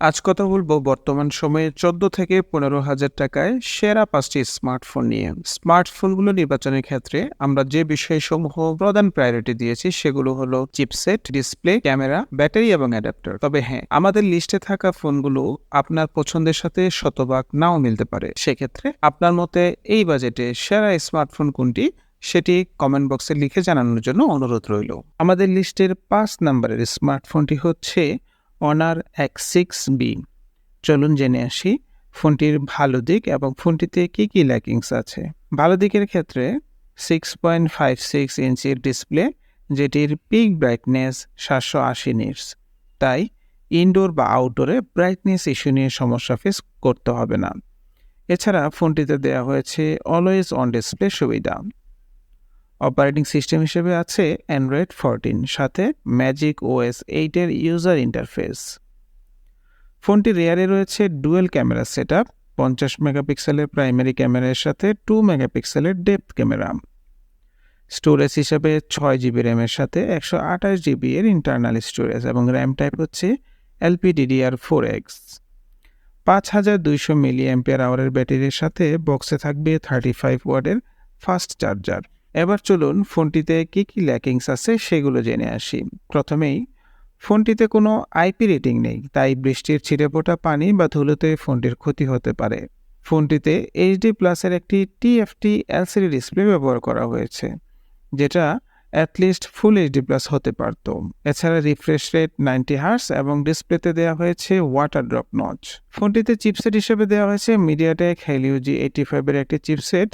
আজ কথা বলবো বর্তমান সময়ে 14 থেকে 15,000 টাকায় সেরা 5টি স্মার্টফোন নিয়ে। স্মার্টফোনগুলো নির্বাচনের ক্ষেত্রে আমরা যে বিষয়সমূহ প্রধান প্রায়োরিটি দিয়েছি সেগুলো হলো চিপসেট, ডিসপ্লে, ক্যামেরা, ব্যাটারি এবং অ্যাডাপ্টার। তবে হ্যাঁ, আমাদের লিস্টে থাকা ফোনগুলো আপনার পছন্দের সাথে শতভাগ নাও মিলতে পারে। সেক্ষেত্রে আপনার মতে এই বাজেটে সেরা স্মার্টফোন কোনটি সেটি কমেন্ট বক্সে লিখে জানানোর জন্য অনুরোধ রইল। আমাদের লিস্টের 5 নম্বরের স্মার্টফোনটি হচ্ছে অনার X6B। চলুন জেনে আসি ফোনটির ভালো দিক এবং ফোনটিতে কী কী ল্যাকিংস আছে। ভালো দিকের ক্ষেত্রে 6.56 ইঞ্চির ডিসপ্লে, যেটির পিক ব্রাইটনেস 780 নিটস, তাই ইনডোর বা আউটডোরে ব্রাইটনেস ইস্যু নিয়ে সমস্যা ফেস করতে হবে না। এছাড়া ফোনটিতে দেওয়া হয়েছে অলওয়েজ অন ডিসপ্লে সুবিধা। অপারেটিং সিস্টেম হিসেবে আছে অ্যান্ড্রয়েড 14, সাথে ম্যাজিক OS 8 এর ইউজার ইন্টারফেস। ফোনটি রেয়ারে রয়েছে ডুয়েল ক্যামেরা সেটআপ, 50 মেগাপিক্সেলের প্রাইমারি ক্যামেরার সাথে 2 মেগাপিক্সেলের ডেপথ ক্যামেরা। স্টোরেজ হিসেবে 6 জিবি র্যামের সাথে 128 জিবি এর ইন্টারনাল স্টোরেজ এবং র্যাম টাইপ হচ্ছে LPDDR4X। 5200 mAh ব্যাটারির সাথে বক্সে থাকবে 35 ওয়াটের ফাস্ট চার্জার। এবার চলুন ফোনটিতে কী কী ল্যাকিংস আছে সেগুলো জেনে আসি। প্রথমেই ফোনটিতে কোনো আইপি রেটিং নেই, তাই বৃষ্টির ছিটেফোঁটা পানি বা ধুলোতে ফোনটির ক্ষতি হতে পারে। ফোনটিতে HD প্লাসের একটি TFT LCD ডিসপ্লে ব্যবহার করা হয়েছে, যেটা অ্যাটলিস্ট ফুল HD প্লাস হতে পারত। এছাড়া রিফ্রেশ রেট 90 হার্টজ এবং ডিসপ্লেতে দেওয়া হয়েছে ওয়াটার ড্রপ নচ। ফোনটিতে চিপসেট হিসেবে দেওয়া হয়েছে মিডিয়াটেক Helio G85 এর একটি চিপসেট,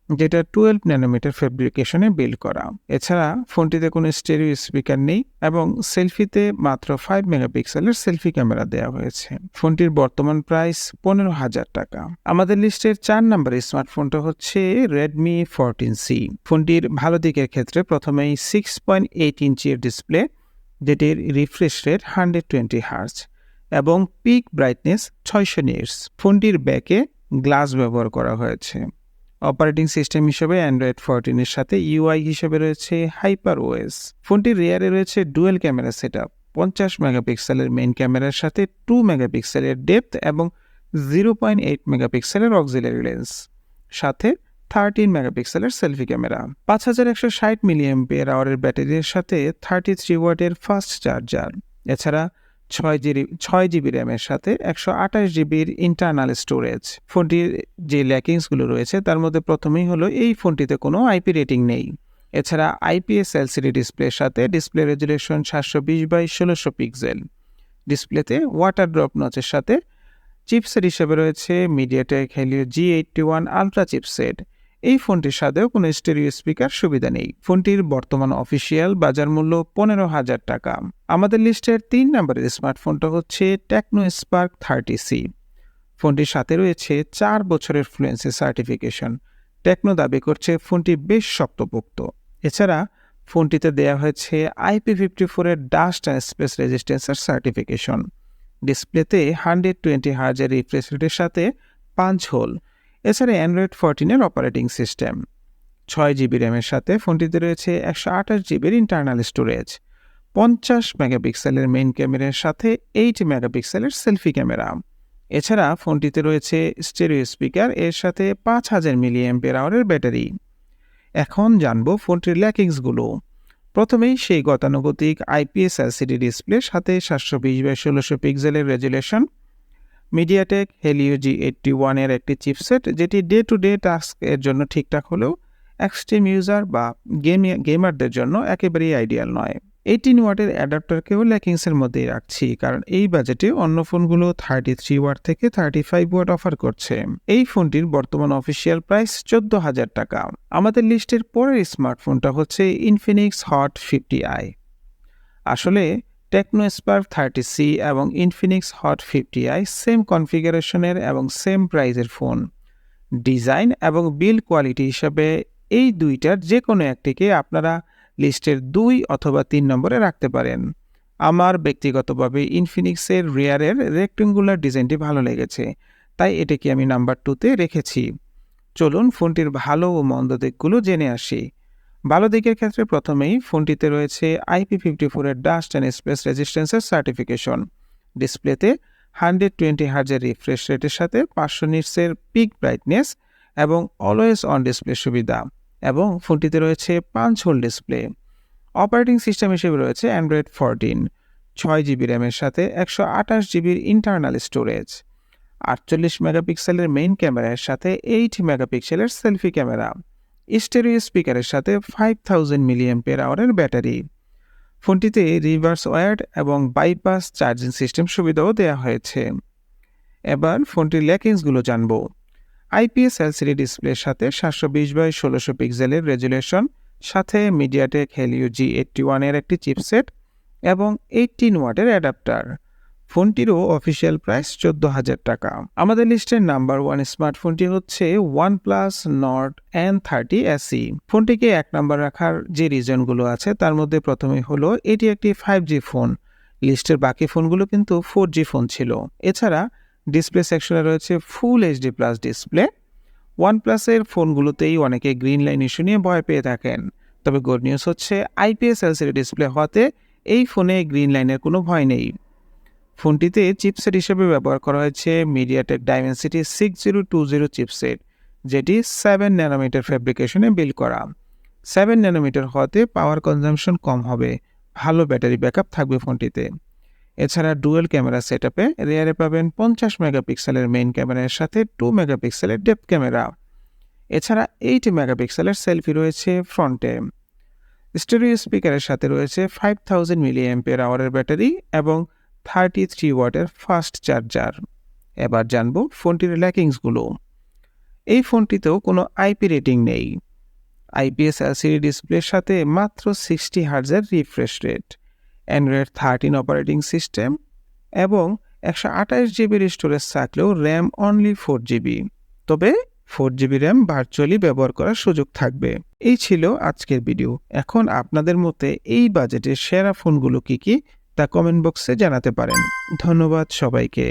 যেটা 12 ন্যানোমিটার ফেব্রিকেশনে বিল্ড করা। এছাড়া ফোনটিতে কোনো স্টেরিও স্পিকার নেই এবং সেলফিতে মাত্র 5 মেগাপিক্সেলের সেলফি ক্যামেরা দেওয়া হয়েছে। ফোনটির বর্তমান প্রাইস 15,000 টাকা। আমাদের লিস্টের 4 নম্বরের স্মার্টফোনটা হচ্ছে Redmi 14C। ফোনটির ভালো দিকের ক্ষেত্রে প্রথমেই 6.8 ইঞ্চির ডিসপ্লে, যেটির রিফ্রেশ রেট 120 হার্টজ এবং পিক ব্রাইটনেস 600 নিটস। ফোনটির ব্যাকে গ্লাস ব্যবহার করা হয়েছে। অপারেটিং সিস্টেম হিসেবে অ্যান্ড্রয়েড 14 এর সাথে UI হিসেবে রয়েছে HyperOS। ফোনটির রিয়ারে রয়েছে ডুয়েল ক্যামেরা সেটআপ, 50 মেগাপিক্সেলের মেইন ক্যামেরার সাথে 2 মেগাপিক্সেলের ডেপথ এবং 0.8 মেগাপিক্সেলের অক্সিলারি লেন্স, সাথে 13 মেগাপিক্সেলের সেলফি ক্যামেরা। 5160 mAh ব্যাটারির সাথে 33 ওয়াটের ফাস্ট চার্জার। এছাড়া 6 জিবি র্যামের সাথে 128 জিবির ইন্টারনাল স্টোরেজ। ফোনটির যে ল্যাকিংসগুলো রয়েছে তার মধ্যে প্রথমেই হলো এই ফোনটিতে কোনো আইপি রেটিং নেই। এছাড়া IPS LCD ডিসপ্লের সাথে ডিসপ্লে রেজুলেশন 720x1600 পিক্সেল। ডিসপ্লেতে ওয়াটার ড্রপ নচের সাথে চিপসেট হিসেবে রয়েছে MediaTek Helio G81 ultra chipset. এই ফোনটির সাথেও কোনো স্টেরিও স্পিকার সুবিধা নেই। ফোনটির বর্তমান অফিসিয়াল বাজার মূল্য 15,000 টাকা। আমাদের লিস্টের 3 নম্বরের স্মার্টফোনটা হচ্ছে টেকনো স্পার্ক 30C। ফোনটির সাথে রয়েছে 4 বছরের ফ্লুয়েন্সি সার্টিফিকেশন। টেকনো দাবি করছে ফোনটি বেশ শক্তপোক্ত। এছাড়া ফোনটিতে দেওয়া হয়েছে IP54 এর ডাস্ট অ্যান্ড স্পেস রেজিস্ট্যান্সের সার্টিফিকেশন। ডিসপ্লেতে 120 হার্জের রিফ্রেশ রেটের সাথে 5 হোল। এছাড়া অ্যান্ড্রয়েড 14 এর অপারেটিং সিস্টেম। 6 জিবি র্যামের সাথে ফোনটিতে রয়েছে 128 জিবির ইন্টারনাল স্টোরেজ। 50 মেগাপিক্সেলের মেইন ক্যামেরার সাথে 8 মেগাপিক্সেলের সেলফি ক্যামেরা। এছাড়া ফোনটিতে রয়েছে স্টেরিও স্পিকার, এর সাথে 5000 mAh ব্যাটারি। এখন জানবো ফোনটির ল্যাকিংসগুলো। প্রথমেই সেই গতানুগতিক IPS LCD ডিসপ্লে, সাথে 720x1600 পিক্সেলের রেজুলেশন। মিডিয়াটেক Helio G81 এর একটি চিপসেট, যেটি ডে টু ডে টাস্ক এর জন্য ঠিকঠাক হলেও এক্সট্রিম ইউজার বা গেমারদের জন্য একেবারেই আইডিয়াল নয়। 18 ওয়াটের অ্যাডাপ্টারকেও ল্যাকিংসের মধ্যেই রাখছি, কারণ এই বাজেটে অন্য ফোনগুলো 33 ওয়াট থেকে 35 ওয়াট অফার করছে। এই ফোনটির বর্তমান অফিসিয়াল প্রাইস 14,000 টাকা। আমাদের লিস্টের পরের স্মার্টফোনটা হচ্ছে Infinix Hot 50i। আসলে টেকনো স্পার্ক 30C এবং Infinix Hot 50i সেম কনফিগারেশনের এবং সেম প্রাইসের ফোন। ডিজাইন এবং বিল্ড কোয়ালিটি হিসাবে এই দুইটার যে কোনো একটিকে আপনারা লিস্টের 2 অথবা 3 নম্বরে রাখতে পারেন। আমার ব্যক্তিগতভাবে ইনফিনিক্সের রিয়ারের রেক্টেঙ্গুলার ডিজাইনটি ভালো লেগেছে, তাই এটাকে আমি নাম্বার 2তে রেখেছি। চলুন ফোনটির ভালো ও মন্দ দিকগুলো জেনে আসি। ভালো দিকের ক্ষেত্রে প্রথমেই ফোনটিতে রয়েছে IP54 এর ডাস্ট অ্যান্ড স্পেস রেজিস্ট্যান্সের সার্টিফিকেশন। ডিসপ্লেতে 120 হার্জের রিফ্রেশ রেটের সাথে 500 নিটসের পিক ব্রাইটনেস এবং অলওয়েজ অন ডিসপ্লে সুবিধা, এবং ফোনটিতে রয়েছে punch whole display. Operating system হিসেবে রয়েছে অ্যান্ড্রয়েড 14, 6 জিবি র্যামের সাথে 128 জিবির ইন্টারনাল স্টোরেজ, 48 মেগাপিক্সেলের মেইন ক্যামেরার সাথে 8 মেগাপিক্সেলের সেলফি ক্যামেরা, স্টেরিও স্পিকারের সাথে 5000 mAh ব্যাটারি। ফোনটিতে রিভার্স ওয়্যার্ড এবং বাইপাস চার্জিং সিস্টেম সুবিধাও দেওয়া হয়েছে। এবার ফোনটির ল্যাকিংসগুলো জানব। আইপিএস এলসিডি ডিসপ্লের সাথে 720x1600 পিক্সেলের রেজুলেশন, সাথে মিডিয়াটেক হেলিও G81 এর একটি চিপসেট এবং 18 ওয়াটের অ্যাডাপ্টার। ফোনটিরও অফিসিয়াল প্রাইস 14,000 টাকা। আমাদের লিস্টের নাম্বার 1 স্মার্টফোনটি হচ্ছে OnePlus Nord N30 SE। ফোনটিকে 1 number রাখার যে রিজনগুলো আছে তার মধ্যে প্রথমেই হলো এটি একটি 5G ফোন। লিস্টের বাকি ফোনগুলো কিন্তু 4G ফোন ছিল। এছাড়া ডিসপ্লে সেকশনে রয়েছে ফুল HD প্লাস ডিসপ্লে। OnePlus-এর ফোনগুলোতেই অনেকে গ্রিন লাইন ইস্যু নিয়ে ভয় পেয়ে থাকেন, তবে গুড নিউজ হচ্ছে IPS LCD ডিসপ্লে হওয়াতে এই ফোনে গ্রিন লাইনের কোনো ভয় নেই। ফোনটিতে চিপসেট হিসেবে ব্যবহার করা হয়েছে মিডিয়াটেক ডাইমেনসিটি 6020 চিপসেট, যেটি 7 ন্যানোমিটার ফ্যাব্রিকেশনে বিল্ড করা। 7 ন্যানোমিটার হওয়াতে পাওয়ার কনজাম্পশন কম হবে, ভালো ব্যাটারি ব্যাকআপ থাকবে ফোনটিতে। এছাড়া ডুয়েল ক্যামেরা সেটআপে রেয়ারে পাবেন 50 মেগাপিক্সেলের মেইন ক্যামেরার সাথে 2 মেগাপিক্সেলের ডেপথ ক্যামেরা। এছাড়া 8 মেগাপিক্সেলের সেলফি রয়েছে ফ্রন্টে। স্টেরিও স্পিকারের সাথে রয়েছে 5000 mAh ব্যাটারি এবং 33 ওয়াটের ফাস্ট চার্জার। এবার জানব ফোনটির ল্যাকিংসগুলো। এই ফোনটিতেও কোনো আইপি রেটিং নেই। আইপিএস এলসিডি ডিসপ্লের সাথে মাত্র 60 হার্জের refresh rate, Android 13 operating system এবং 128 জিবির স্টোরেজ থাকলেও র্যাম অনলি 4 GB। তবে 4 GB র্যাম ভার্চুয়ালি ব্যবহার করার সুযোগ থাকবে। এই ছিল আজকের ভিডিও। এখন আপনাদের মতে এই বাজেটের সেরা ফোনগুলো কি তা কমেন্ট বক্সে জানাতে পারেন। ধন্যবাদ সবাইকে।